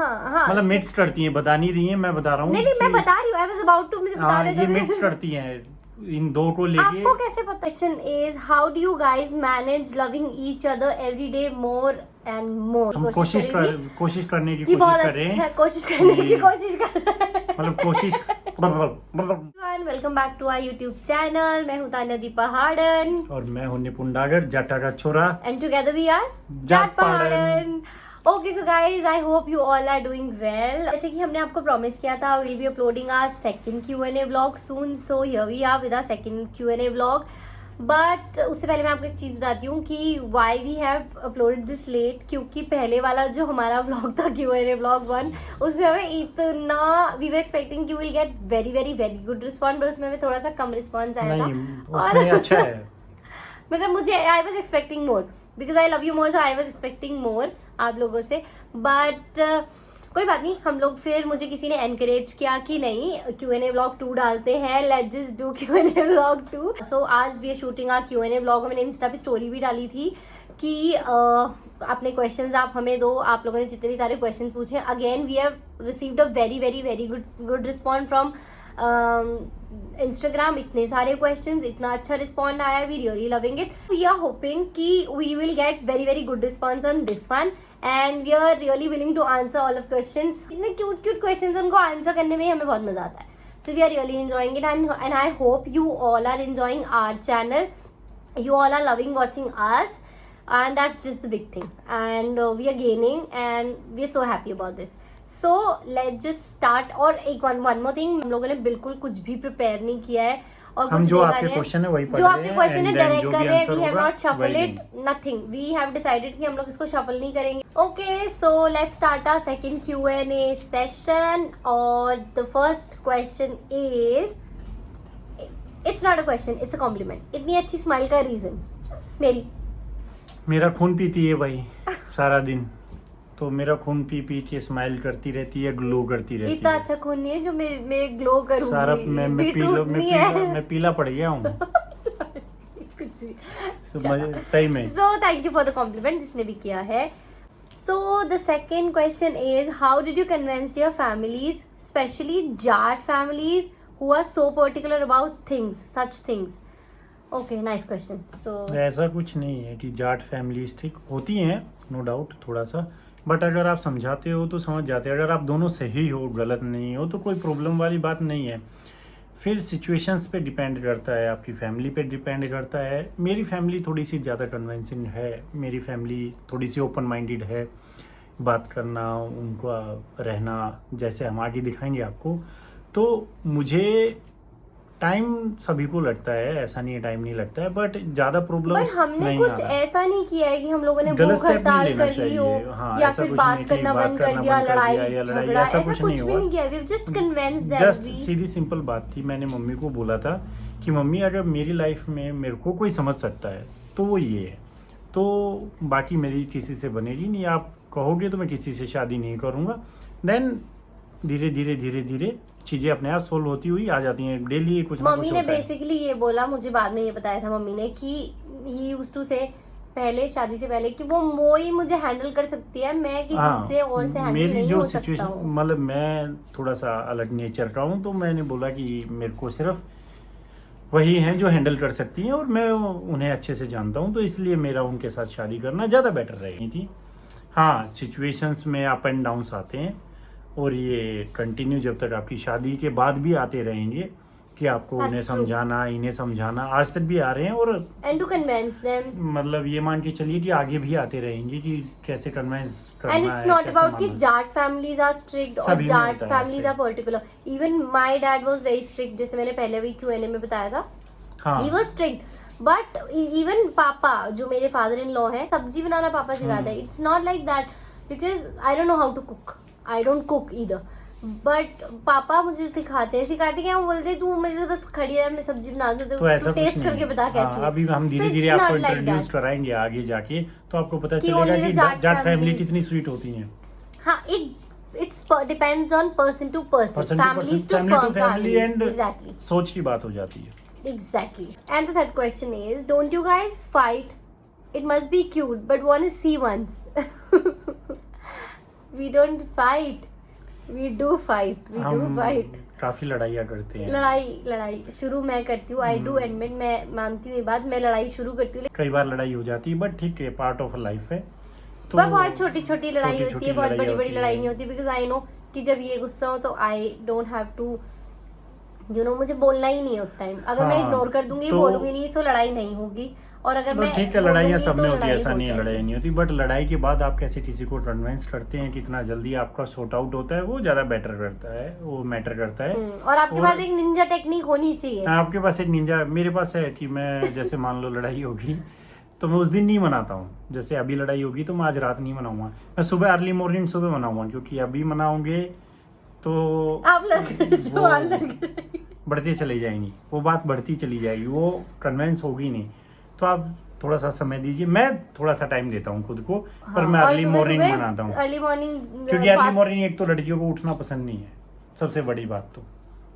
हाँ मतलब मिक्स करती हैं, बता नहीं रही हैं, मैं बता रहा हूँ। नहीं मैं बता रही हूँ, आई वाज अबाउट टू, मुझे बता रहे थे। ये मिक्स करती हैं इन दो को लेके। आपको कैसे पता? Question is how do you guys manage loving each other every day more and more? हम कोशिश करने की जी कोशिश बहुत करें। अच्छा, कोशिश करने की कोशिश कर मतलब कोशिश। Welcome back to our YouTube channel. मैं हूँ तान्या दीपा हार्डन और मैं हूँ निपुण डागर, जाटा का छोरा। And together we are Jat पहाड़न। Okay so guys, I hope you all are doing well. जैसे कि हमने आपको प्रॉमिस किया था, will be uploading our second Q&A vlog soon, so here we are with our second Q&A vlog. But उससे पहले मैं आपको एक चीज़ बताती हूँ कि why we have uploaded this late, क्योंकि पहले वाला जो हमारा व्लॉग था Q&A व्लॉग 1, उसमें हमें इतना वी वर एक्सपेक्टिंग कि will get very very very good response, but उसमें हमें थोड़ा सा कम रिस्पॉन्स आया था। उसमें अच्छा है। मतलब मुझे I was expecting more because I love you more, so I was expecting more आप लोगों से। बट कोई बात नहीं, हम लोग फिर मुझे किसी ने एनकरेज किया कि नहीं Q&A व्लॉग 2 डालते हैं, let's just do Q&A vlog 2। So आज we are shooting a Q&A vlog. मैंने इंस्टा पे स्टोरी भी डाली थी कि अपने क्वेश्चंस आप हमें दो। आप लोगों ने जितने भी सारे क्वेश्चन पूछे, again we have received a very very very good response from Instagram. इतने सारे क्वेश्चंस, इतना अच्छा रिस्पॉन्ड आया, we really loving it. We are hoping कि we will get very very good response on this one and we are really willing to answer all of questions. इतने cute cute questions, उनको answer करने में हमें बहुत मजा आता है। So we are really enjoying it and I hope you all are enjoying our channel, you all are loving watching us, and that's just the big thing, and we are gaining and we are so happy about this. So let's just start. और एक one more thing, हम लोगों ने बिल्कुल कुछ भी prepare नहीं किया है और हम कुछ जो नहीं आपके कर रहे क्वेश्चन है वही हैं, पढ़ जो रहे आपके हैं, क्वेश्चन है and then डायरेक्ट जो कर भी रहे हैं। answer वी हैव होगा, नॉट शफल वही it, nothing. We have decided कि हम लोग इसको शफल नहीं करेंगे। Okay, so let's start our second Q&A session. और the first question is, it's not a question, it's a compliment. इतनी अच्छी स्माइल का रीजन मेरा खून पीती है भाई सारा दिन, तो मेरा खून पी पी के स्माइल करती रहती है, ग्लो करती रहती इतना है। अच्छा खून नहीं है जो मैं ग्लो करूंगी। सारा मैं पीला पड़ गया हूँ। कुछ सही में। So thank you for the compliment जिसने भी किया है। So the second question is how did you convince your families, specially Jat families who are so particular about things, such things? Okay, nice question. So ऐसा कुछ नहीं है कि Jat families ठीक होती हैं, नो डाउट थोड़ा सा, बट अगर आप समझाते हो तो समझ जाते हैं। अगर आप दोनों सही हो, गलत नहीं हो, तो कोई प्रॉब्लम वाली बात नहीं है। फिर सिचुएशंस पे डिपेंड करता है, आपकी फैमिली पे डिपेंड करता है। मेरी फैमिली थोड़ी सी ज़्यादा कन्विंसिंग है, मेरी फैमिली थोड़ी सी ओपन माइंडेड है, बात करना, उनका रहना जैसे हम आगे दिखाएंगे आपको। तो मुझे टाइम सभी को लगता है, ऐसा नहीं है टाइम नहीं लगता है, बट ज़्यादा प्रॉब्लम बट हमने कुछ ऐसा नहीं किया है कि हम लोगों ने भूख हड़ताल कर ली हो, हाँ, या फिर बात करना बंद कर दिया, लड़ाई झगड़ा, ऐसा कुछ भी नहीं किया। We have just convinced them. Just सीधी सिंपल बात थी, मैंने मम्मी को बोला था कि मम्मी अगर मेरी लाइफ में मेरे को कोई समझ सकता है तो वो ये है, तो बाकी मेरी किसी से बनेगी नहीं। आप कहोगे तो मैं किसी से शादी नहीं करूँगा। देन धीरे धीरे धीरे धीरे चीज़ें अपने आप सोल्व होती हुई आ जाती हैं। डेली कुछ ना कुछ मम्मी ने बेसिकली ये बोला, मुझे बाद में ये बताया था मम्मी ने कि ही यूज्ड टू से पहले, शादी से पहले, कि वो ही मुझे हैंडल कर सकती है, मैं किसी से और से हैंडल नहीं हो सकता हूँ। मतलब मैं थोड़ा सा अलग नेचर का हूँ, तो मैंने बोला कि मेरे को सिर्फ वही हैं जो हैंडल कर सकती हैं और मैं उन्हें अच्छे से जानता हूँ, तो इसलिए मेरा उनके साथ शादी करना ज़्यादा बेटर रहेगी थी। हाँ, सिचुएशंस में अप एंड डाउन्स आते हैं और ये कंटिन्यू जब तक आपकी शादी के बाद भी आते रहेंगे कि आपको उन्हें समझाना, इन्हें समझाना, आज तक भी आ रहे हैं। और एंड टू कन्विंस देम, मतलब ये मान के चलिए कि आगे भी आते रहेंगे कि कैसे कन्विंस करना है। एंड इट्स नॉट अबाउट कि जाट फैमिलीज आर स्ट्रिक्ट और Jat families are particular. Even my dad was very strict, जैसे मैंने पहले भी Q&A में बताया था, he was strict. But even पापा, जो मेरे फादर इन लॉ है, सब्जी बनाना पापा सिखाते हैं। It's not like that because I don't know how to cook, I don't cook either, but पापा मुझे सिखाते क्या, वो बोलते तू मुझे बस खड़ी रह, मैं सब्जी बना दूं, तो टेस्ट करके बता कैसी है। अभी हम धीरे धीरे आपको इंट्रोड्यूस कराएंगे आगे जाके, तो आपको पता चलेगा कि जाट फैमिली कितनी स्वीट होती है। हाँ, it's depends on person to person, families to family, and exactly सोच की बात हो जाती है। Exactly. And the third question is, don't you guys fight? It must be cute, but want to see once. We don't fight. We do fight. We do हम fight. काफी लड़ाइयाँ करते हैं। लड़ाई शुरू मैं करती हूँ। आई डू एडमिट, मैं मानती हूँ ये बात, मैं लड़ाई शुरू करती हूँ। कई बार लड़ाई हो जाती है बट ठीक है, पार्ट ऑफ लाइफ है। तो पर बहुत छोटी छोटी लड़ाई छोटी- होती छोटी है, बहुत लड़ाई बड़ी बड़ी होती लड़ाई है। नहीं होती। बिकॉज आई नो कि जब ये गुस्सा हो तो आई डोंट हैव टू मुझे बोलना ही नहीं है उस टाइम। अगर मैं हाँ, इग्नोर कर दूंगी, तो- बोलूंगी नहीं, सो लड़ाई नहीं होगी। और अगर तो मैं ठीक है, लड़ाइयाँ बोलूंगी सब तो में होती है, लड़ाई ऐसा हो नहीं है जाएगी। लड़ाई नहीं होती, बट लड़ाई के बाद आप कैसे किसी को कन्विंस करते हैं, कितना जल्दी आपका सॉर्ट आउट होता है, वो ज़्यादा बेटर करता है, वो मैटर करता है। और आपके पास एक निंजा टेक्निक होनी चाहिए। आपके पास एक निंजा, मेरे पास है कि मैं जैसे मान लो लड़ाई होगी तो मैं उस दिन नहीं मनाता हूँ। जैसे अभी लड़ाई होगी तो मैं आज रात नहीं मनाऊंगा, मैं सुबह अर्ली मॉर्निंग सुबह मनाऊंगा, क्योंकि अभी मनाओगे तो आप सवाल लड़के बढ़ती चली जाएंगी, वो बात बढ़ती चली जाएगी, वो कन्विंस होगी नहीं। तो आप थोड़ा सा समय दीजिए, मैं थोड़ा सा टाइम देता हूँ खुद को, पर मैं अर्ली मॉर्निंग मनाता हूँ। अर्ली मॉर्निंग क्योंकि अर्ली मॉर्निंग एक तो लड़कियों को उठना पसंद नहीं है, सबसे बड़ी बात।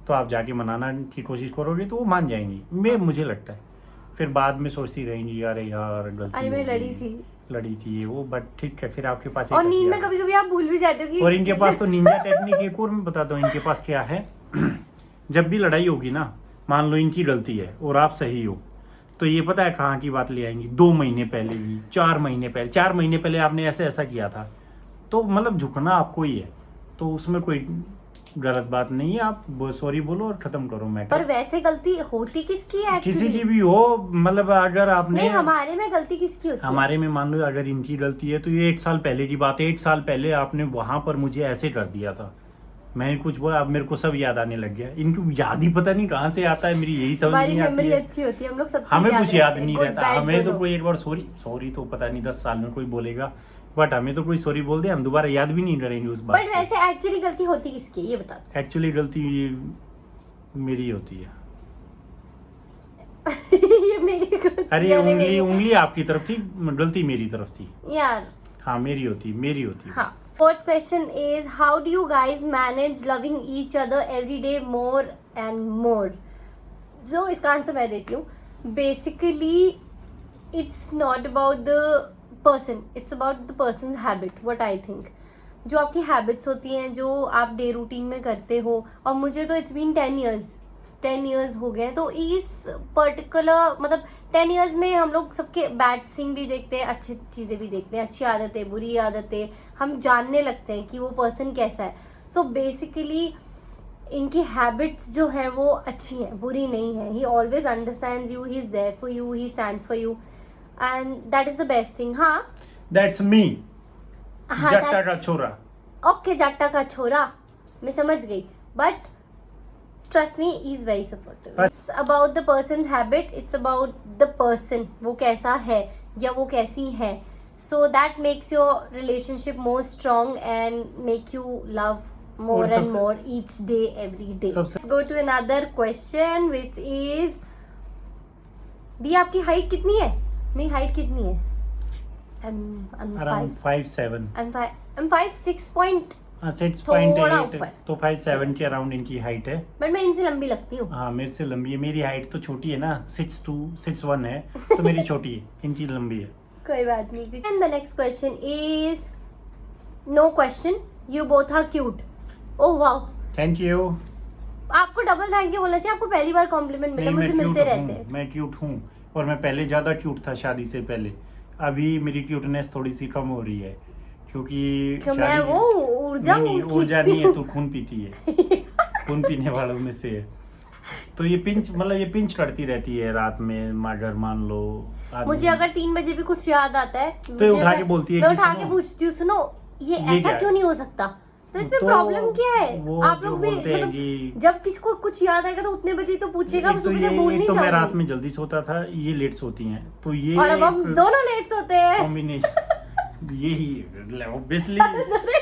तो आप जाके मनाना की कोशिश करोगे तो वो मान जाएंगी, मुझे लगता है। फिर बाद में सोचती रहेंगी, अरे यार गलती अरे मैं हो लड़ी गई, थी लड़ी थी ये वो, बट ठीक है, फिर आपके पास एक और नींद में हथियार है। कभी कभी आप भूल भी जाते हो कि और इनके पास तो निंजा टेक्निक एक और मैं बताता हूँ इनके पास क्या है। जब भी लड़ाई होगी ना, मान लो इनकी गलती है और आप सही हो, तो ये पता है कहाँ की बात ले आएंगी, 2 महीने पहले ही, 4 महीने पहले आपने ऐसे ऐसा किया था। तो मतलब झुकना आपको ही है, तो उसमें कोई गलत बात नहीं है, आप सॉरी बोलो और खत्म करो मैटर। पर वैसे गलती होती किसकी है किसी एक्चुअली? की भी हो, मतलब अगर आपने नहीं, हमारे में गलती किसकी होती है? हमारे में मान लो अगर इनकी गलती है तो ये 1 साल पहले की बात है, 1 साल पहले आपने वहां पर मुझे ऐसे कर दिया था, मैंने कुछ बोला, अब मेरे को सब याद आने लग गया। इनको याद ही पता नहीं कहाँ से आता है, मेरी यही समझ हमारी नहीं आती मेमोरी है। अच्छी होती है, हम लोग सब हमें चीज़ कुछ याद रखते हैं, नहीं good, रहता, bad हमें तो दोनों। कोई एक बार सॉरी तो पता नहीं 10 साल में कोई बोलेगा, बट हमें तो कोई सॉरी बोल दे, हम दोबारा याद भी नहीं करेंगे उस बात बट वैसे एक्चुअली गलती होती किसकी है ये बता दो। एक्चुअली गलती मेरी होती है। ये मेरी गलती अरे है, उंगली आपकी तरफ थी, गलती मेरी तरफ थी। यार हाँ मेरी होती है। हाँ। Fourth question is how do you guys manage loving each other every day more and more? जो इसका आंसर मैं देती हूँ। Basically it's not about the person, it's about the person's habit, what I think. जो आपकी habits होती हैं, जो आप डे रूटीन में करते हो, और मुझे तो इट्स बीन 10 years हो गए, तो इस पर्टिकुलर मतलब 10 years में हम लोग सबके बैड थिंग भी देखते हैं, अच्छी चीज़ें भी देखते हैं, अच्छी आदतें, बुरी आदतें, हम जानने लगते हैं कि वो पर्सन कैसा है। सो बेसिकली इनकी हैबिट्स जो है वो अच्छी हैं, बुरी नहीं है। He always understands you, he is there for you, he stands for you, and that is the best thing. हाँ दैट्स मी, हाँ, जट्टा का छोरा। ओके, जाटा का छोरा, मैं समझ गई। But trust me, he is very supportive. It's about the person habit, it's about the person, वो कैसा है या वो कैसी है। So that makes your relationship more strong and make you love more and more each day, every day. Let's go to another question, which is दी आपकी height कितनी है? मेरी हाइट कितनी है? I'm around 5'7". I'm 5'6" point, 6.8, तो 5'7" के around इनकी height है। बट मैं इनसे लंबी लगती हूँ। हाँ मेरे से लंबी है, मेरी हाइट तो छोटी है ना, 6'2", 6'1" है, तो मेरी छोटी है, इनकी लंबी है। कोई बात नहीं। And the next question is no question, you both are cute. Oh wow, thank you. आपको डबल थैंक यू बोलना चाहिए, आपको पहली बार कॉम्प्लीमेंट मिला, मुझे मिलते रहते हैं। मैं क्यूट हूँ, और मैं पहले ज़्यादा क्यूट था शादी से पहले। अभी मेरी क्यूटनेस थोड़ी सी कम हो रही है, क्योंकि मैं वो ऊर्जा ऊर्जा नहीं है, तो खून पीती है। खून पीने वालों में से है। तो ये पिंच करती रहती है रात में, अगर मान लो मुझे अगर 3 बजे भी कुछ याद आता है तो उठा के बोलती है, मैं उठा के पूछती हूँ, सुनो ये ऐसा क्यों नहीं हो सकता, तो इसमें प्रॉब्लम क्या है? आप लोग भी मतलब जब किसी को कुछ याद आएगा तो उतने बजे तो पूछेगा, तो सुबह भूल नहीं तो मैं रात जाऊंगी। में जल्दी सोता था, ये लेट सोती हैं, तो ये और अब हम दोनों लेट सोते हैं। कॉम्बिनेशन यही ऑब्वियसली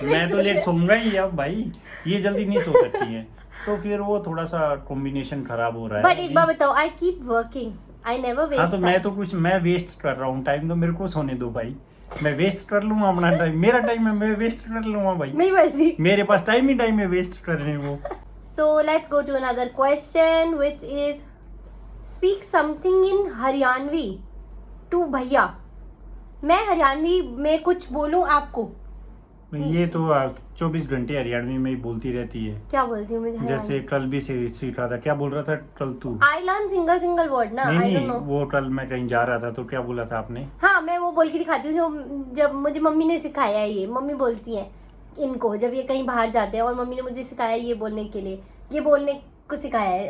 मैं तो लेट सोऊंगा ही अब भाई, ये जल्दी नहीं सो सकती हैं, तो फिर वो थोड़ा सा कॉम्बिनेशन खराब हो रहा है। बट एक बार बताओ, I keep working, I never waste. हाँ तो मैं वेस्ट कर रहा हूँ टाइम, तो मेरे को सोने दो भाई, मैं वेस्ट कर लूंगा अपना टाइम, मेरा टाइम है, मैं वेस्ट कर लूंगा भाई, मेरी मर्जी, मेरे पास टाइम है वेस्ट करने वो। So let's go to another question, which is speak something in Haryanvi to भैया। मैं हरियाणवी में कुछ बोलूं आपको? ये तो 24 घंटे हरियाणवी में ही बोलती रहती है। क्या बोलती हूँ मुझे? जैसे कल भी सीख रहा था, क्या बोल रहा था कल तू? आई लर्न सिंगल वर्ड ना। नहीं, वो कल मैं कहीं जा रहा था तो क्या बोला था आपने? हाँ, मैं वो बोल के दिखाती हूँ जब मुझे मम्मी ने सिखाया है। ये मम्मी बोलती है इनको जब ये कहीं बाहर जाते हैं, और मम्मी ने मुझे सिखाया ये बोलने के लिए, ये बोलने को सिखाया है।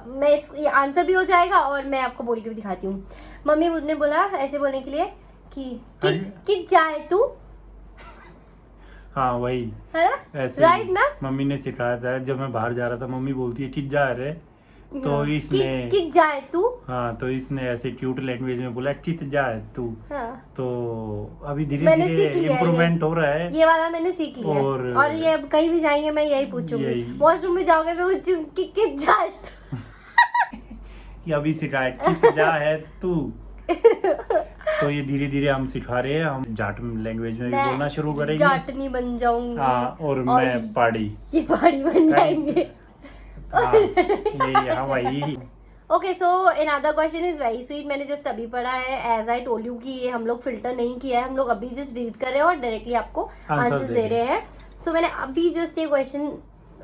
मैं ये आंसर भी हो जाएगा और मैं आपको बोल के भी दिखाती हूँ। मम्मी ने बोला ऐसे बोलने के लिए कि जाए तू। हाँ वही है ना, ऐसे राइट ना? मम्मी ने सिखाया था जब मैं बाहर जा रहा था, मम्मी बोलती है कि जा रहे, तो इसने कि जाए तू। हाँ, तो इसने ऐसे क्यूट लैंग्वेज में बोला कित जाए तू। हाँ। तो अभी धीरे धीरे इम्प्रूवमेंट हो रहा है, ये वाला मैंने सीख लिया। और ये अब कहीं भी जाएंगे मैं यही पूछूंगी, वॉशरूम में जाओगे मैं पूछूंगी कि कित जाए तू। ये अभी सिखाया कित जा है तू। तो ये धीरे धीरे हम सिखा रहे हैं, हम जाट लैंग्वेज में भी बोलना शुरू करेंगे। जाटनी बन जाऊंगी। हाँ, और मैं पहाड़ी, ये पहाड़ी बन जाएंगे। हाँ वही। Okay, so another question is very sweet. मैंने जस्ट अभी पढ़ा है, एज आई टोल्ड यू कि ये हम लोग फिल्टर नहीं किया है, हम लोग अभी जस्ट रीड कर रहे हैं और डायरेक्टली आपको आंसर्स दे रहे हैं। सो मैंने अभी जस्ट ये क्वेश्चन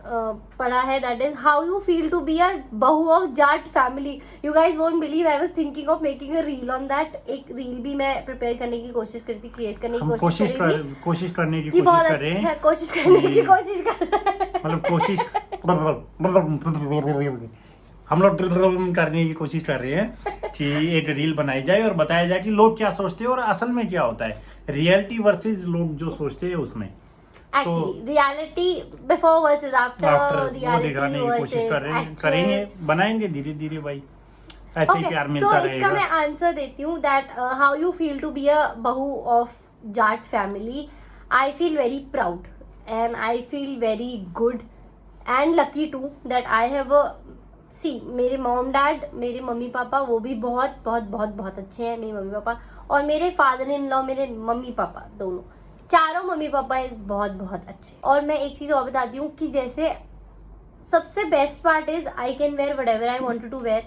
पढ़ा है, that is how you feel to be a बहू of Jat family. You guys won't believe, I was thinking of making a reel on that. एक रील भी मैं प्रिपेयर करने की कोशिश करी थी, क्रिएट करने की कोशिश करी थी, कोशिश करने की कि बहुत कोशिश करें, अच्छा कोशिश करने की कोशिश कर मतलब कोशिश हम लोग करने की कोशिश कर रहे हैं कि एक रील बनाई जाए और बताया जाए कि लोग क्या सोचते हैं और असल में क्या होता है, रियलिटी वर्सेस लोग जो सोचते हैं उसमें। Actually reality before versus after, दिखाने की कोशिश करेंगे, बनाएंगे धीरे धीरे भाई, ऐसे ही प्यार मिलता रहेगा। इसका मैं आंसर देती हूँ that how you feel to be a बहू of Jat family. I feel very proud and I feel very good and lucky to that I have a मेरे मॉम डैड, मेरे मम्मी पापा वो भी बहुत बहुत बहुत बहुत अच्छे हैं, मेरे मम्मी पापा, और मेरे फादर इन लॉ, मेरे मम्मी पापा दोनों, चारों मम्मी पापा इज बहुत बहुत अच्छे। और मैं एक चीज़ और बताती हूँ कि जैसे सबसे best part is I can wear whatever I want to wear.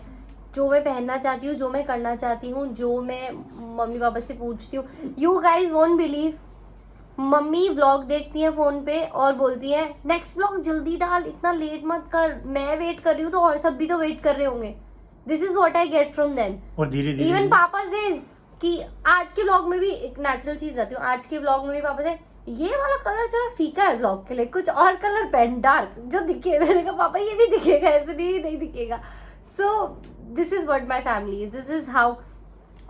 जो मैं पहनना चाहती हूँ, जो मैं करना चाहती हूँ, जो मैं मम्मी पापा से पूछती हूँ। You guys won't believe, mummy vlog देखती हैं फ़ोन पे और बोलती हैं नेक्स्ट व्लॉग जल्दी डाल, इतना लेट मत कर, मैं वेट कर रही हूँ तो और सब भी तो वेट कर रहे होंगे। This is what I get from them. और धीरे धीरे इवन पापा सेज कि आज के व्लॉग में भी एक नेचुरल चीज रहती हूँ, आज के व्लॉग में भी पापा से ये वाला कलर थोड़ा फीका है व्लॉग के लिए, कुछ और कलर पहन डार्क जो दिखे। मैंने कहा पापा ये भी दिखेगा, ऐसे नहीं दिखेगा। So this is what my family is, this is how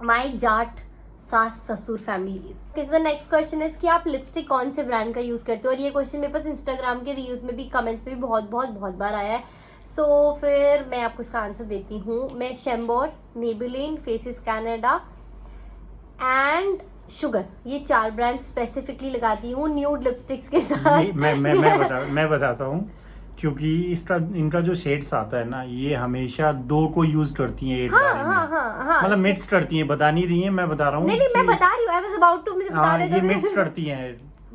my Jat सास ससुर family. The next question is कि आप लिपस्टिक कौन से ब्रांड का यूज़ करते हो। और ये क्वेश्चन मेरे पास इंस्टाग्राम के रील्स में भी, कमेंट्स में भी बहुत बार आया है। सो फिर मैं आपको इसका आंसर देती हूँ। मैं Chambor, Maybelline, Faces Canada and Sugar, ये 4 ब्रांड स्पेसिफिकली लगाती हूँ न्यूड लिपस्टिक्स के साथ। मैं बताता हूँ, क्योंकि इनका जो शेड्स आता है ना, ये हमेशा 2 को यूज करती हैं एक बार में। मतलब मिक्स करती हैं, बता नहीं रही हैं, मैं बता रहा हूँ। नहीं मैं बता रही हूँ, आई वाज अबाउट टू, मुझे बता रहे थे। ये मिक्स करती हैं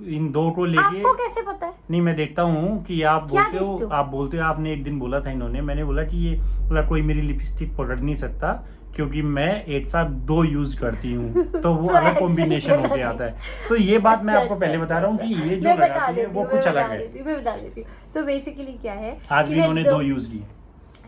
इन 2 को लेके। आपको कैसे पता है? नहीं, मैं देखता हूँ कि आप बोलते हो, आपने एक दिन बोला था इन्होंने, मैंने बोला कि ये बोला कोई मेरी लिपस्टिक पकड़ नहीं सकता क्योंकि मैं एक साथ 2 यूज करती हूँ, तो वो अलग कॉम्बिनेशन होके आता है। तो ये बात मैं आपको पहले बता रहा हूँ कि ये जो लगाती है वो कुछ अलग है। मैं बता देती हूँ। सो बेसिकली क्या है, आज भी इन्होंने 2 यूज किए।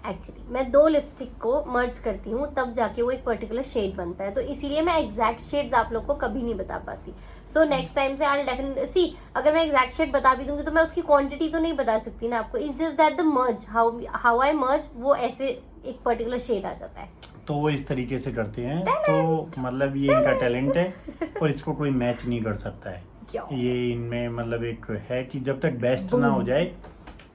एक्चुअली मैं 2 लिपस्टिक को मर्ज करती हूँ, तब जाके वो एक पर्टिकुलर शेड बनता है, तो इसीलिए मैं एग्जैक्ट शेड्स आप लोग को कभी नहीं बता पाती। सो नेक्स्ट टाइम से आई डेफिनेटली सी, अगर मैं एग्जैक्ट शेड बता भी दूंगी तो मैं उसकी क्वांटिटी तो नहीं बता सकती ना आपको। It's just that the merge, how I merge, वो ऐसे एक पर्टिकुलर शेड आ जाता है। तो वो इस तरीके से करते हैं, तो मतलब ये इनका टैलेंट है और इसको कोई मैच नहीं कर सकता है। ये इनमें मतलब एक है कि जब तक बेस्ट ना हो जाए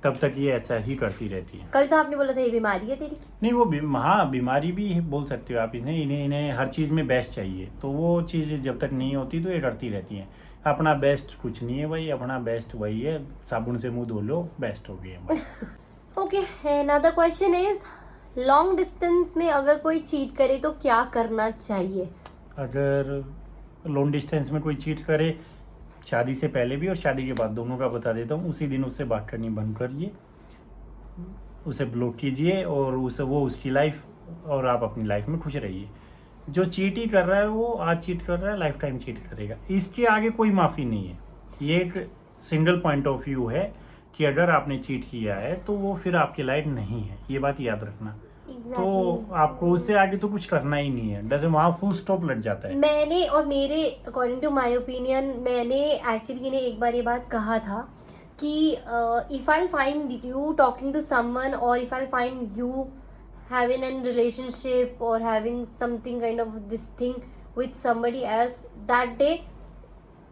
तब तक ये ऐसा ही करती रहती है। कल तो आपने बोला था ये बीमारी है तेरी। नहीं, वो हाँ बीमारी भी बोल सकते हो आप इन्हें हर चीज़ में बेस्ट चाहिए, तो वो चीज़ जब तक नहीं होती तो ये करती रहती हैं। अपना बेस्ट कुछ नहीं है भाई, अपना बेस्ट वही है, साबुन से मुंह धो लो, बेस्ट हो गया। Okay, another question is long distance में अगर कोई चीट करे तो क्या करना चाहिए? अगर लॉन्ग डिस्टेंस में कोई चीट करे, शादी से पहले भी और शादी के बाद दोनों का बता देता हूँ, उसी दिन उससे बात करनी बंद करिए, उसे ब्लॉक कीजिए और वो उसकी लाइफ और आप अपनी लाइफ में खुश रहिए। जो चीट ही कर रहा है वो आज चीट कर रहा है, लाइफ टाइम चीट करेगा, इसके आगे कोई माफ़ी नहीं है। ये एक सिंगल पॉइंट ऑफ व्यू है कि अगर आपने चीट किया है तो वो फिर आपके लायक नहीं है, ये बात याद रखना। तो आपको उससे आगे तो कुछ करना ही नहीं है, जैसे वहाँ फुल स्टॉप लग जाता है। मैंने और मेरे अकॉर्डिंग टू माय ओपिनियन, मैंने एक्चुअली ने एक बार ये बात कहा था कि if I find you talking to someone और if I find you having a relationship or having something kind of this thing with somebody else, that day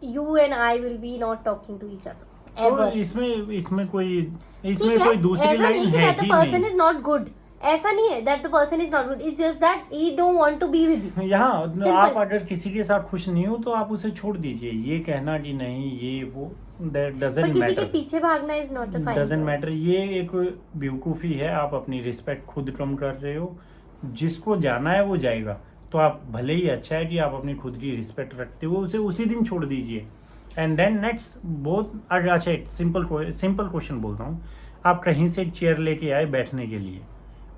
you and I will be not talking to each other ever. तो इसमें कोई ठीक है, दूसरी ऐसा नहीं line कि है that the ही person नहीं। is not good, ऐसा नहीं है that the person is not good, it's just that he don't want to be with you. यहाँ Simple. आप अगर किसी के साथ खुश नहीं हो तो आप उसे छोड़ दीजिए। ये कहना कि नहीं ये वो that पर doesn't किसी के matter, पीछे भागना is not a fine doesn't choice. matter। ये एक बेवकूफ़ी है, आप अपनी रिस्पेक्ट खुद कम कर रहे हो। जिसको जाना है वो जाएगा, तो आप भले ही अच्छा है कि आप अपनी खुद की रिस्पेक्ट रखते हो, उसे उसी दिन छोड़ दीजिए। एंड देन नेक्स्ट बहुत अच्छा एक सिंपल क्वेश्चन बोलता हूँ। आप कहीं से एक चेयर लेके आए बैठने के लिए,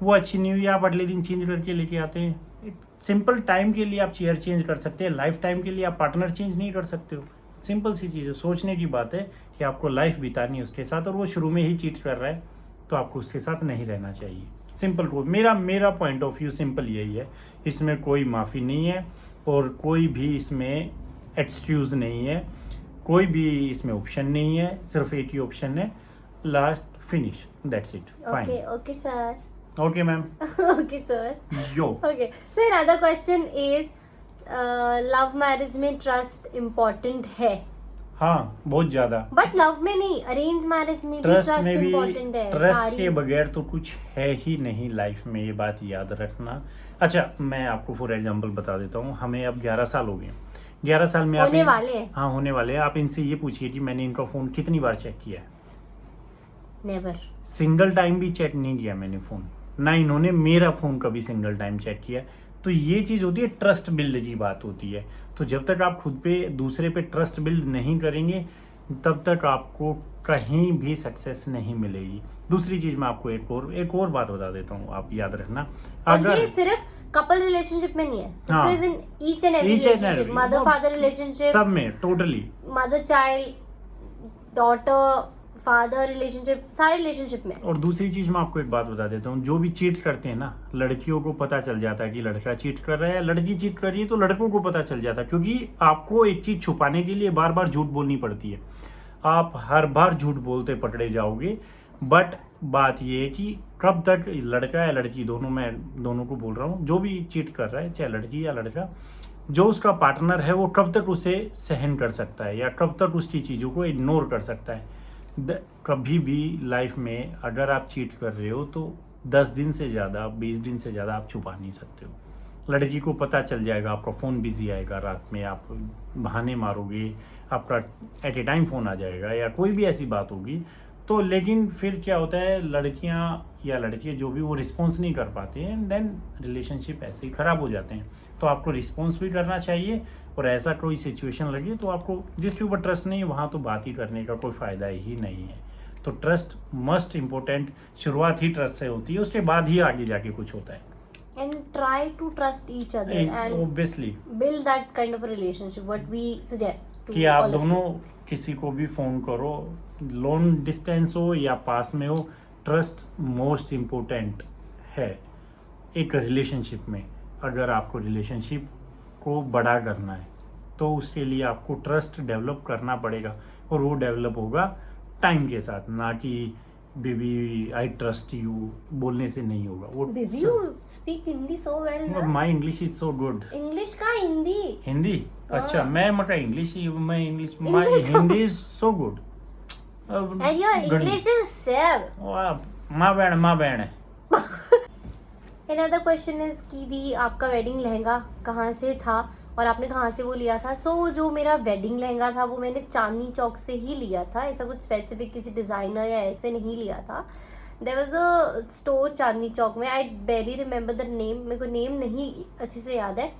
वो अच्छी नहीं हुई, आप अगले दिन चेंज करके लेके आते हैं। सिंपल टाइम के लिए आप चेयर चेंज कर सकते हैं, लाइफ टाइम के लिए आप पार्टनर चेंज नहीं कर सकते हो। सिंपल सी चीज़ है, सोचने की बात है कि आपको लाइफ बितानी है उसके साथ, और वो शुरू में ही चीट कर रहा है तो आपको उसके साथ नहीं रहना चाहिए। सिंपल को मेरा पॉइंट ऑफ व्यू सिंपल यही है। इसमें कोई माफ़ी नहीं है और कोई भी इसमें एक्सक्यूज़ नहीं है, कोई भी इसमें ऑप्शन नहीं है, सिर्फ एक ही ऑप्शन है, last finish, that's it, fine. Okay sir. Okay ma'am. Okay sir. Yo Okay, so another question is love marriage में ट्रस्ट इम्पोर्टेंट है, हाँ बहुत ज़्यादा। बट लव में नहीं, अरेंज मैरिज में भी ट्रस्ट ट्रस्ट में भी, इम्पोर्टेंट है। ट्रस्ट के बगैर तो कुछ है ही नहीं लाइफ में, ये बात याद रखना। अच्छा मैं आपको फॉर एग्जांपल बता देता हूँ, हमें अब 11 साल हो गए। 11 साल में होने वाले हैं। हाँ होने वाले हैं। आप इनसे ये पूछिए कि मैंने इनका फ़ोन कितनी बार चेक किया है। नेवर। सिंगल टाइम भी चेक नहीं किया मैंने फ़ोन, ना इन्होंने मेरा फ़ोन कभी सिंगल टाइम चेक किया। तो ये चीज़ होती है, ट्रस्ट बिल्ड की बात होती है। तो जब तक आप खुद पे दूसरे पे ट्रस्ट बिल्ड नहीं करेंगे तब तक आपको कहीं भी सक्सेस नहीं मिलेगी। दूसरी चीज़ मैं आपको एक और बात बता देता हूँ, आप याद रखना। और ये सिर्फ कपल रिलेशनशिप में नहीं है, हाँ, this is in each and every relationship, mother father relationship, सब में totally, mother child, daughter father relationship, सारे रिलेशनशिप में। और दूसरी चीज मैं आपको एक बात बता देता हूँ, जो भी चीट करते हैं ना, लड़कियों को पता चल जाता है कि लड़का चीट कर रहा है, लड़की चीट कर रही है, तो लड़कों को पता चल जाता है। क्योंकि आपको एक चीज छुपाने के लिए बार बार झूठ बोलनी पड़ती है। आप हर बार झूठ बोलते पकड़े जाओगे। बट बात ये है कि कब तक लड़का या लड़की, दोनों, मैं दोनों को बोल रहा हूँ, जो भी चीट कर रहा है चाहे लड़की या लड़का, जो उसका पार्टनर है वो कब तक उसे सहन कर सकता है या कब तक उसकी चीज़ों को इग्नोर कर सकता है। कभी भी लाइफ में अगर आप चीट कर रहे हो तो 10 दिन से ज़्यादा, 20 दिन से ज़्यादा आप छुपा नहीं सकते हो। लड़की को पता चल जाएगा, आपका फ़ोन बिजी आएगा, रात में आप बहाने मारोगे, आपका एट ए टाइम फ़ोन आ जाएगा या कोई भी ऐसी बात होगी। तो लेकिन फिर क्या होता है, लड़कियां या लड़के जो भी, वो रिस्पॉन्स नहीं कर पाते हैं, देन रिलेशनशिप ऐसे ही ख़राब हो जाते हैं। तो आपको रिस्पॉन्स भी करना चाहिए, और ऐसा कोई सिचुएशन लगे तो आपको, जिसके ऊपर ट्रस्ट नहीं है वहाँ तो बात ही करने का कोई फ़ायदा ही नहीं है। तो ट्रस्ट मस्ट इम्पोर्टेंट, शुरुआत ही ट्रस्ट से होती है, उसके बाद ही आगे जाके कुछ होता है। And try to trust each other and obviously build that kind of a relationship, what we suggest to कि आप all of दोनों you. किसी को भी फ़ोन करो, लॉन्ग डिस्टेंस हो या पास में हो, ट्रस्ट मोस्ट इम्पोर्टेंट है एक रिलेशनशिप में। अगर आपको रिलेशनशिप को बड़ा करना है तो उसके लिए आपको ट्रस्ट डेवलप करना पड़ेगा, और वो डेवलप होगा टाइम के साथ, ना कि बेबी आई ट्रस्ट यू बोलने से नहीं होगा वो। Baby, you speak Hindi so well ना? My English is so good. English का हिंदी? हिंदी? अच्छा, मैं English English Hindi is so good. And your English is fair. माँ बहन है। Another question is कि दी आपका वेडिंग लहंगा कहाँ से था और आपने कहाँ से वो लिया था? सो जो मेरा वेडिंग लहंगा था वो मैंने चांदनी चौक से ही लिया था, ऐसा कुछ स्पेसिफिक किसी डिज़ाइनर या ऐसे नहीं लिया था। There was a store Chandni Chowk में, आई बेली रिमेंबर द नेम, मेरे को नेम नहीं अच्छे से याद है,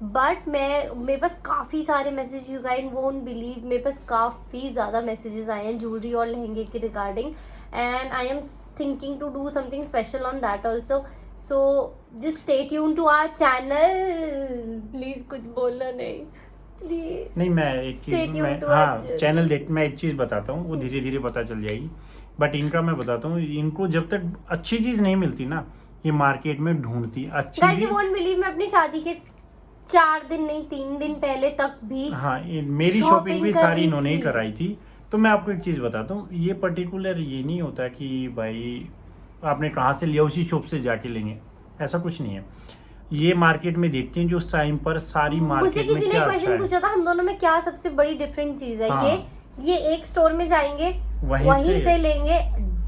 बट मेरे पास काफ़ी सारे message, you guys won't believe, मेरे पास काफ़ी ज़्यादा मैसेजेस आए हैं ज्वेलरी और लहंगे के regarding, and I am thinking to do something special on that also. So just stay tuned to our channel. Please कुछ बोलना नहीं, प्लीज। नहीं, मैं एक Stay चीज tuned to हाँ our- चैनल देख, मैं एक चीज बताता हूँ, वो धीरे धीरे पता चल जाएगी। बट इनका मैं बताता हूँ, इनको जब तक अच्छी चीज नहीं मिलती ना, ये मार्केट में ढूंढती अच्छी गाइस, भी। यू वोंट बिलीव, मैं अपनी शादी के 4 दिन नहीं 3 दिन पहले तक भी हाँ, मेरी shopping शॉपिंग भी कर सारी रही इन्होंने ही थी। कराई थी। तो मैं आपको एक चीज बताता हूँ, ये पर्टिकुलर ये नहीं होता कि भाई आपने कहाँ से लिया उसी शॉप से जाके लेंगे, ऐसा कुछ नहीं है। ये मार्केट में देखते हैं जो उस टाइम पर सारी मुझे मार्केट किसी में ने क्या अच्छा क्वेश्चन है। पूछा था हम दोनों में क्या सबसे बड़ी डिफरेंट चीज है। हाँ। ये एक स्टोर में जाएंगे, वहीं वहीं से- से लेंगे,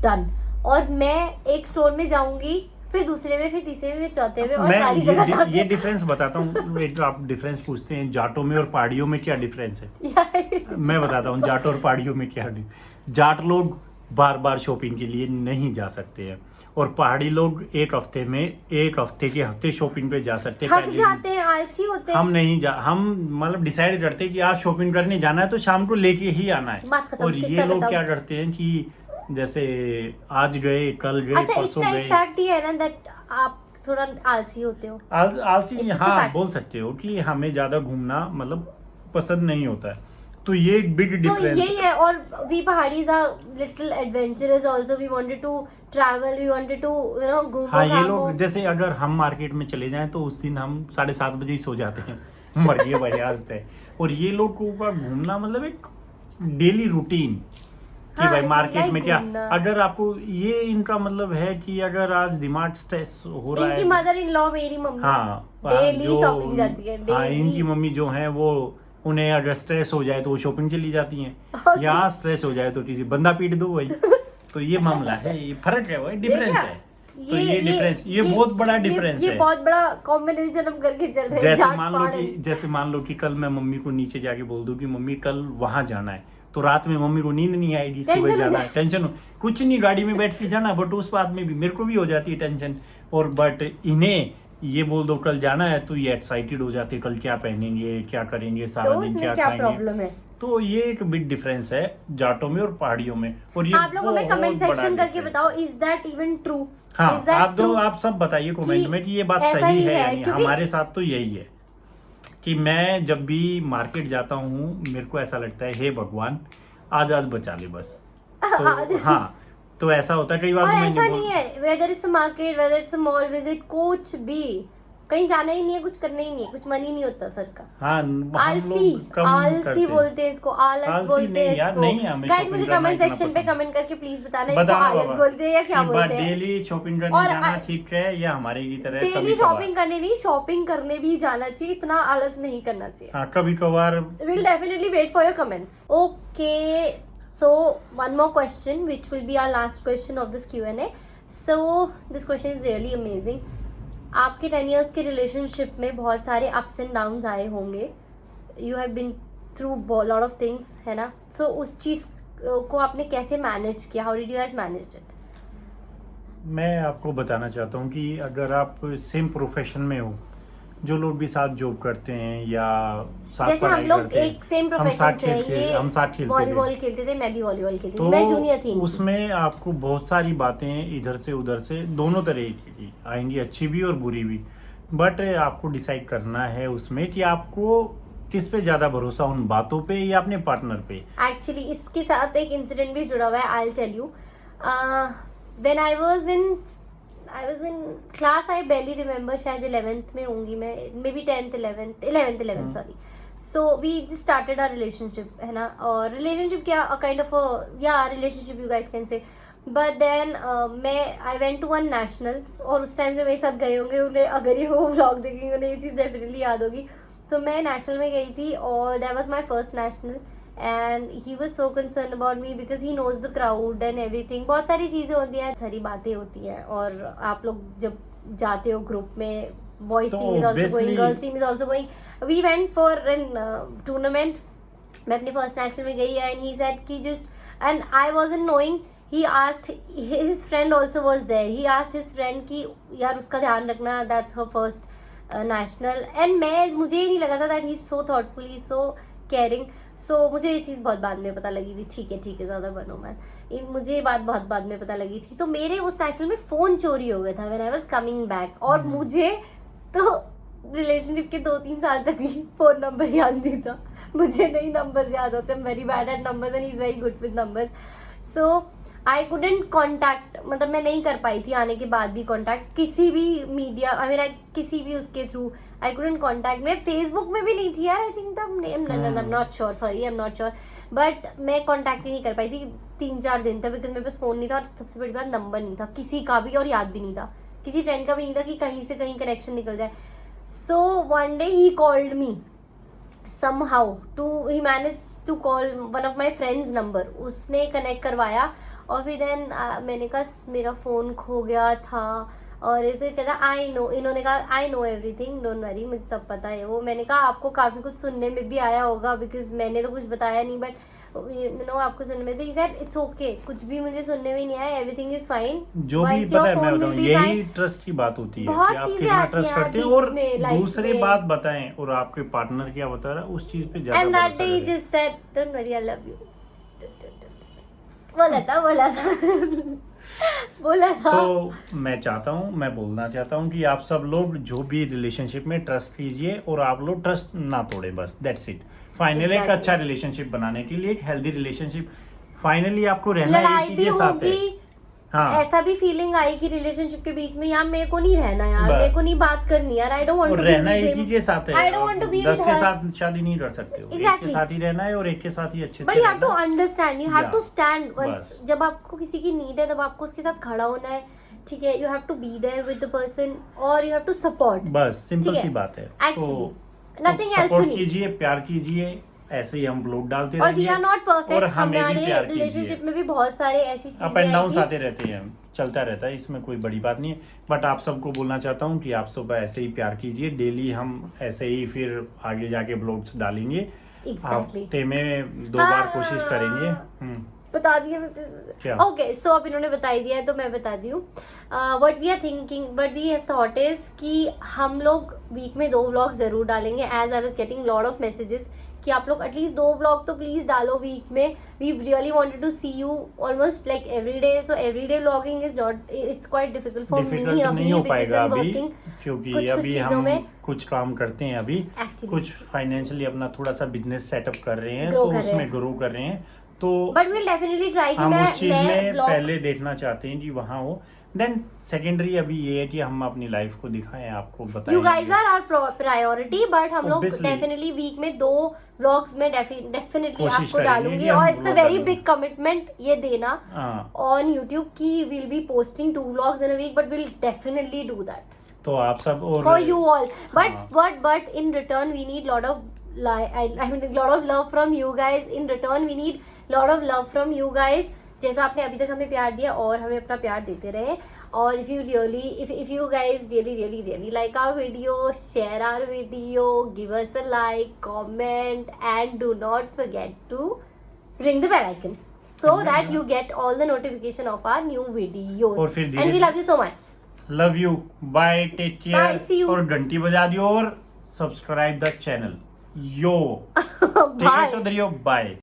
डन। और मैं एक स्टोर में जाऊंगी, फिर दूसरे में, फिर तीसरे में, फिर चौथे में, और मैं सारी जगह ये जाके डिफरेंस बताता हूँ। एक आप डिफरेंस पूछते हैं जाटों में और पहाड़ियों में क्या डिफरेंस है, मैं बताता हूँ जाट और पहाड़ियों में क्या जाट लोग बार बार शॉपिंग के लिए नहीं जा सकते हैं, और पहाड़ी लोग एक हफ्ते के हफ्ते शॉपिंग पे जा सकते हैं। थक पहले जाते हैं, आलसी होते हैं। हम मतलब डिसाइड करते हैं कि आज शॉपिंग करने जाना है तो शाम को लेके ही आना है। बात खत्म, और किस्सा ये लोग बताओ। क्या करते हैं कि जैसे आज गए, कल गए, अच्छा, परसों इसका गए। एक फैक्ट ये है ना दैट आप थोड़ा आलसी होते हो। आलसी It's a हाँ fact. बोल सकते हो कि हमें ज्यादा घूमना मतलब पसंद नहीं होता है, तो ये एक बिग So डिफरेंस यही है। और we Pahadis are little adventurous also. We wanted to travel, we wanted to घूमो हाँ, ये घामो। लोग जैसे अगर हम मार्केट में चले जाएं तो उस दिन हम 7:30 बजे ही सो जाते हैं मर्जी बजाज है। और ये लोग को ऊपर घूमना मतलब एक डेली रूटीन कि हाँ, भाई it's मार्केट like में क्या। घूमना। अगर आपको ये इनका मतलब है कि अगर आज दिमाग स्ट्रेस हो रहा इनकी है, मदर इन लॉ मेरी मम्मी हाँ डेली जो- शॉपिंग जाती है, हाँ, इनकी डेली। मम्मी जो है वो, उन्हें अगर स्ट्रेस हो जाए तो वो शॉपिंग चली जाती हैं, यहाँ स्ट्रेस हो जाए तो किसी बंदा पीट दो भाई। तो ये मामला है, ये फर्क है, वही डिफरेंस है। तो ये डिफरेंस, ये बहुत बड़ा डिफरेंस ये है। बहुत बड़ा कॉम्बिनेशन हम करके चल रहे हैं। जैसे जाट मान लो कि कल मैं मम्मी को नीचे जाके बोल दूं कि मम्मी कल वहां जाना है, तो रात में मम्मी को नींद नहीं आएगी, टेंशन सुबह हो जाना जाए। है, टेंशन कुछ नहीं, गाड़ी में बैठ के जाना, बट उस बात में भी मेरे को भी हो जाती है टेंशन। और बट इन्हें ये बोल दो कल जाना है तो ये एक्साइटेड हो जाते, कल क्या पहनेंगे, क्या करेंगे, सारा तो दिन उसमें क्या क्या खाएंगे। प्रॉब्लम है? तो ये एक बिग डिफरेंस है जाटों में और पहाड़ियों में। और ये आप लोग हमें बहुत कमेंट बड़ा सेक्शन करके difference बताओ, इज दैट इवन ट्रू? हाँ, Is that आप दो true? आप सब बताइए कमेंट में कि ये बात ऐसा सही ही है है, या नहीं। क्योंकि- हमारे साथ तो यही है कि मैं जब भी मार्केट जाता हूँ मेरे को ऐसा लगता है हे भगवान आज बचा ले बस। तो हाँ, तो ऐसा होता है कई बार। और तो मैं ऐसा ये नहीं है, whether it's a market, whether it's a mall visit, कुछ भी कहीं जाना ही नहीं है, कुछ करना ही नहीं है, कुछ मन ही नहीं होता सर का। हाँ, हम आलसी, लोग कम आलसी करते हैं। बोलते हैं इसको, आलस आलसी बोलते नहीं हैं यार, इसको। नहीं है, हमें गाइस shopping मुझे करना कमेंट इतना सेक्शन पे पसंद। कमेंट करके प्लीज बताना इसको बताना आलस बाबा बोलते हैं या क्या कि बोलते हैं। डेली शॉपिंग करने और जाना ठीक है या हमारे की तरह डेली कभी शॉपिंग करने नहीं, शॉपिंग करने भी जाना चाहिए, इतना आलस नहीं करना चाहिए। हाँ, कभी कभार। We'll definitely wait for your comments. Okay, so one more question, which will be our last question of this Q&A. So this question is really amazing. आपके 10 years के रिलेशनशिप में बहुत सारे अप्स एंड डाउन्स आए होंगे, you have been through lot of things, है ना? सो उस चीज़ को आपने कैसे मैनेज किया? How did you guys manage it? मैं आपको बताना चाहता हूँ कि अगर आप सेम प्रोफेशन में हो, जो लोग भी साथ जॉब करते हैं या साथ जैसे हम पढ़ाई लोग करते हैं, एक सेम हम प्रोफेशन साथ से हैं, खेलते ये हम साथ खेलते थे। वॉलीबॉल खेलते थे, मैं भी वॉलीबॉल खेलती थी, तो मैं जूनियर थी इनकी। उसमें आपको बहुत सारी बातें इधर से उधर से दोनों तरह की आएंगी, अच्छी भी और बुरी भी। बट आपको डिसाइड करना है उसमें कि आपको किस पे ज्यादा भरोसा, उन बातों पे या अपने पार्टनर पे। एक्चुअली इसके साथ एक इंसिडेंट भी जुड़ा हुआ है, I will tell you. When I was in class, I barely remember, शायद 11th में होंगी मैं, maybe 10th 11th sorry. So we just started our relationship, है ना? और रिलेशनशिप क्या, काइंड ऑफ या relationship you guys can say. But then I went to one national, और उस टाइम जो मेरे साथ गए होंगे उन्हें, अगर ये वो व्लॉग देखेंगे उन्हें ये चीज़ डेफिनेटली याद होगी। तो मैं नेशनल में गई थी और that was my first national, and he was so concern about me because he knows the crowd and everything. बहुत सारी चीज़ें होती हैं, सारी बातें होती हैं, और आप लोग जब जाते हो ग्रुप में, बॉयज तो team is also going, obviously- girls team is also going, we went for an tournament. मैं अपने फर्स्ट नेशनल में गई एंड ही सेड कि just, and I wasn't knowing, he asked his friend also was there, he asked his friend कि यार उसका ध्यान रखना, that's her first national, and मुझे ही नहीं लगा था that he's so thoughtful, he's so caring. So मुझे ये चीज़ बहुत बाद में पता लगी थी, ठीक है ज़्यादा बनो मत, मुझे ये बात बहुत बाद में पता लगी थी। तो मेरे उस नेशनल में फ़ोन चोरी हो गया था when I was coming back, और मुझे तो रिलेशनशिप के 2-3 साल तक भी फ़ोन नंबर याद नहीं था. मुझे नहीं नंबर्स याद होते. I'm very bad at numbers and he's very good with numbers. So I couldn't contact, मतलब मैं नहीं कर पाई थी आने के बाद भी contact किसी भी मीडिया, I mean किसी भी उसके थ्रू I couldn't contact. मैं फेसबुक में भी नहीं थी यार. I think I'm not sure, sorry, I'm not sure. But मैं contact ही नहीं कर पाई थी 3-4 दिन तक, बिकॉज मेरे पास फ़ोन नहीं था और सबसे बड़ी बात नंबर नहीं था किसी का भी, और याद भी नहीं था किसी फ्रेंड का भी नहीं था कि कहीं से कहीं कनेक्शन निकल जाए. So one day he called me somehow he managed to call one of my friends number. उसने कनेक्ट करवाया और फिर देन मैंने कहा मेरा फ़ोन खो गया था और ये तो कहता आई नो, इन्होंने कहा I know everything, don't worry, मुझे सब पता है वो. मैंने कहा आपको काफ़ी कुछ सुनने में भी आया होगा बिकॉज मैंने तो कुछ बताया नहीं, बट नो आपको सुनने में, तो ही सेड इट्स ओके, कुछ भी मुझे सुनने में नहीं आया, एवरीथिंग इज फाइन. जो भी पता है मैं बताऊं, यही ट्रस्ट की बात होती है बहुत कि आप चीजें कितना आती ट्रस्ट हैं करते हैं बीच और में, लाइफ दूसरे में. बात बताएं और आपके पार्टनर क्या बता रहा है उस चीज पे ज्यादा एंड दैट डे ही भरोसा just said don't worry I love you. बोला था बोला था. तो मैं बोलना चाहता हूँ कि आप सब लोग जो भी रिलेशनशिप में ट्रस्ट कीजिए और आप लोग ट्रस्ट ना तोड़े, बस दैट्स इट. फाइनली एक अच्छा रिलेशनशिप बनाने के लिए, एक हेल्दी रिलेशनशिप, फाइनली आपको रहना लड़ाई एक भी के साथ है. होगी, हाँ, ऐसा भी फीलिंग आएगी रिलेशनशिप के बीच में यार मेरे को नहीं रहना यार, मेरे को नहीं बात करनी यार, आई डोंट वांट और टू बी रहना विद एक ही हिम, के साथ है. I don't want to be 10 with के हर. साथ शादी नहीं कर सकते हो. एक Exactly. के साथ ही रहना है और एक के साथ ही अच्छे से बट यू हैव रहना टू है. Understand, you have Yeah. To stand once. बस. जब आपको किसी की नीड है तब आपको उसके साथ खड़ा होना है, ठीक है. You have to be there with the person और यू हैव टू सपोर्ट. बस सिंपल ठीक है. सी बात है. Actually, nothing else you support need. कीजिए, प्यार कीजिए, ऐसे ही हम ब्लॉग डालते और वी रहेंगे आर नॉट और परफेक्ट. हमें भी हमारे प्यार रिलेशनशिप कीजिए. में भी बहुत सारे ऐसी चीजें अप एंड डाउन आएगी. आते रहते हैं, चलता रहता है, इसमें कोई बड़ी बात नहीं है. बट आप सबको बोलना चाहता हूँ कि आप सब ऐसे ही प्यार कीजिए. डेली हम ऐसे ही फिर आगे जाके ब्लॉग्स डालेंगे. Exactly. हफ्ते में 2 बार कोशिश करेंगे. बता दिया क्या? ओके. सो अब इन्होंने बता ही दिया है तो मैं बता दी हूँ. What we are thinking, what we have thought is कि हम लोग वीक में 2 व्लॉग जरूर डालेंगे. As I was getting lot of messages कि आप लोग एटलीस्ट 2 व्लॉग तो प्लीज डालो वीक में. We really wanted to see you almost like every day. So every day vlogging is not, it's quite difficult for me difficult अभी नहीं हो because पाएगा आई एम अभी, वर्किंग क्योंकि कुछ अभी चीजों हम में कुछ काम करते हैं अभी. Actually. कुछ फाइनेंशियली अपना थोड़ा सा बिजनेस सेटअप कर रहे हैं, Grow तो कर रहे उसमें हैं. ग्रो कर रहे हैं. तो बट विल डेफिनेटली ट्राई कि हम मैं उस चीज में व्लॉग. पहले देखना चाहते हैं कि वहाँ हो. देन सेकेंडरी अभी ये है कि हम अपनी लाइफ को दिखाएं, आपको बताएं. You guys are our priority, but हम लोग Obviously. डेफिनेटली वीक में 2 व्लॉग्स में डेफिनेटली कोशिश आपको करेंगे डालूंगी. कि हम और इट्स अ vlog वेरी डालें. बिग कमिटमेंट ये देना हाँ, ऑन यूट्यूब की will be posting 2 vlogs in a week, but will definitely do that तो आप सब और फॉर यू ऑल. हाँ. But in return we need lot of lot of love from you guys. In return we need lot of love from you guys. जैसा आपने अभी तक हमें प्यार दिया और हमें अपना प्यार देते रहे. और if you guys really like our video, share our video, give us a like, comment, and do not forget to ring the bell icon so that you get all the notification of our new videos. और फिर And we love you so much. Love you, bye, take Bye, care. see you. और घंटी बजा दियो और subscribe the channel. यो ठीक है Bye. Chaudhary, bye.